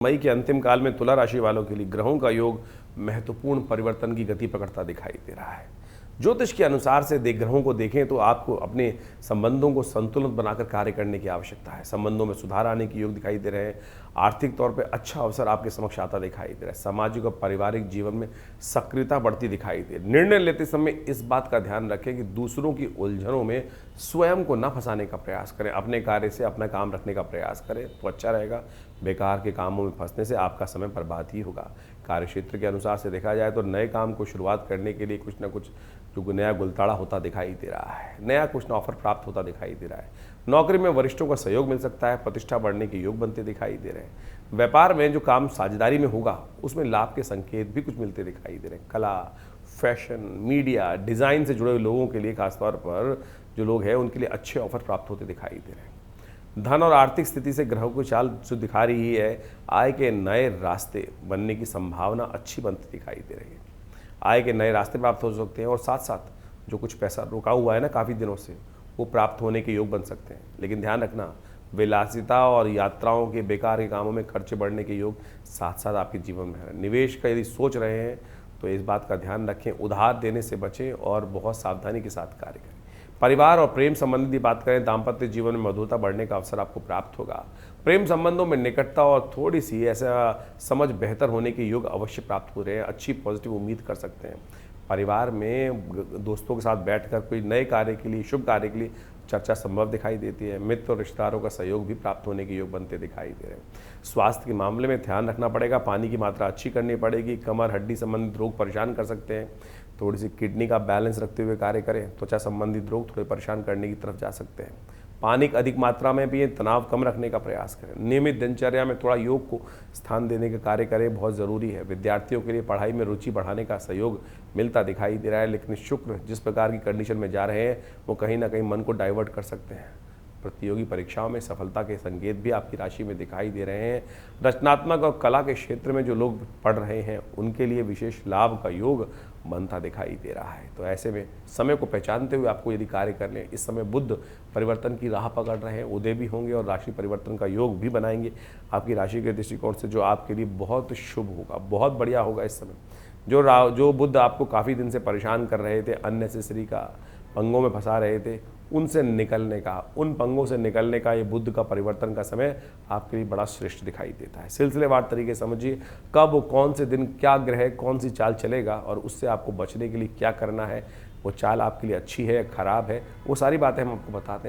मई के अंतिम काल में तुला राशि वालों के लिए ग्रहों का योग महत्वपूर्ण परिवर्तन की गति पकड़ता दिखाई दे रहा है। ज्योतिष के अनुसार से ग्रहों को देखें तो आपको अपने संबंधों को संतुलित बनाकर कार्य करने की आवश्यकता है। संबंधों में सुधार आने के योग दिखाई दे रहे हैं। आर्थिक तौर पे अच्छा अवसर आपके समक्ष आता दिखाई दे रहा है। सामाजिक और पारिवारिक जीवन में सक्रियता बढ़ती दिखाई दे रही है। निर्णय लेते समय इस बात का ध्यान रखें कि दूसरों की उलझनों में स्वयं को न फंसाने का प्रयास करें। अपने कार्य से अपना काम रखने का प्रयास करें तो अच्छा रहेगा। बेकार के कामों में फंसने से आपका समय बर्बाद ही होगा। कार्य क्षेत्र के अनुसार से देखा जाए तो नए काम को शुरुआत करने के लिए कुछ ना कुछ जो नया गुलताड़ा होता दिखाई दे रहा है। नया कुछ ना ऑफर प्राप्त होता दिखाई दे रहा है। नौकरी में वरिष्ठों का सहयोग मिल सकता है। प्रतिष्ठा बढ़ने के योग बनते दिखाई दे रहे हैं। व्यापार में जो काम साझेदारी में होगा उसमें लाभ के संकेत भी कुछ मिलते दिखाई दे रहे हैं। कला, फैशन, मीडिया, डिज़ाइन से जुड़े हुए लोगों के लिए खासतौर पर जो लोग हैं उनके लिए अच्छे ऑफर प्राप्त होते दिखाई दे रहे हैं। धन और आर्थिक स्थिति से ग्रहों की चाल जो दिखा रही है, आय के नए रास्ते बनने की संभावना अच्छी बनती दिखाई दे रही है। आय के नए रास्ते प्राप्त हो सकते हैं और साथ साथ जो कुछ पैसा रुका हुआ है ना काफ़ी दिनों से, वो प्राप्त होने के योग बन सकते हैं। लेकिन ध्यान रखना, विलासिता और यात्राओं के बेकार के कामों में खर्चे बढ़ने के योग साथ साथ आपके जीवन में है। निवेश का यदि सोच रहे हैं तो इस बात का ध्यान रखें, उधार देने से बचें और बहुत सावधानी के साथ कार्य करें। परिवार और प्रेम संबंधी बात करें, दाम्पत्य जीवन में मधुरता बढ़ने का अवसर आपको प्राप्त होगा। प्रेम संबंधों में निकटता और थोड़ी सी ऐसा समझ बेहतर होने के योग अवश्य प्राप्त हो रहे हैं। अच्छी पॉजिटिव उम्मीद कर सकते हैं। परिवार में दोस्तों के साथ बैठकर कोई नए कार्य के लिए, शुभ कार्य के लिए चर्चा संभव दिखाई देती है। मित्र और रिश्तेदारों का सहयोग भी प्राप्त होने के योग बनते दिखाई दे रहे हैं। स्वास्थ्य के मामले में ध्यान रखना पड़ेगा। पानी की मात्रा अच्छी करनी पड़ेगी। कमर हड्डी संबंधित रोग परेशान कर सकते हैं। थोड़ी सी किडनी का बैलेंस रखते हुए कार्य करें। त्वचा संबंधित रोग थोड़े परेशान करने की तरफ जा सकते हैं। पानी अधिक मात्रा में पिएं। तनाव कम रखने का प्रयास करें। नियमित दिनचर्या में थोड़ा योग को स्थान देने का कार्य करें, बहुत ज़रूरी है। विद्यार्थियों के लिए पढ़ाई में रुचि बढ़ाने का सहयोग मिलता दिखाई दे रहा है। लेकिन शुक्र जिस प्रकार की कंडीशन में जा रहे हैं वो कहीं ना कहीं मन को डाइवर्ट कर सकते हैं। प्रतियोगी परीक्षाओं में सफलता के संकेत भी आपकी राशि में दिखाई दे रहे हैं। रचनात्मक और कला के क्षेत्र में जो लोग पढ़ रहे हैं उनके लिए विशेष लाभ का योग बनता दिखाई दे रहा है। तो ऐसे में समय को पहचानते हुए आपको यदि कार्य कर लें, इस समय बुध परिवर्तन की राह पकड़ रहे हैं, उदय भी होंगे और राशि परिवर्तन का योग भी बनाएंगे आपकी राशि के दृष्टिकोण से, जो आपके लिए बहुत शुभ होगा, बहुत बढ़िया होगा। इस समय जो बुध आपको काफ़ी दिन से परेशान कर रहे थे, अननेसेसरी का पंगों में फंसा रहे थे, उनसे निकलने का, उन पंगों से निकलने का ये बुध का परिवर्तन का समय आपके लिए बड़ा श्रेष्ठ दिखाई देता है। सिलसिलेवार तरीके समझिए कब कौन से दिन क्या ग्रह कौन सी चाल चलेगा और उससे आपको बचने के लिए क्या करना है। वो चाल आपके लिए अच्छी है या खराब है, वो सारी बातें हम आपको बताते हैं।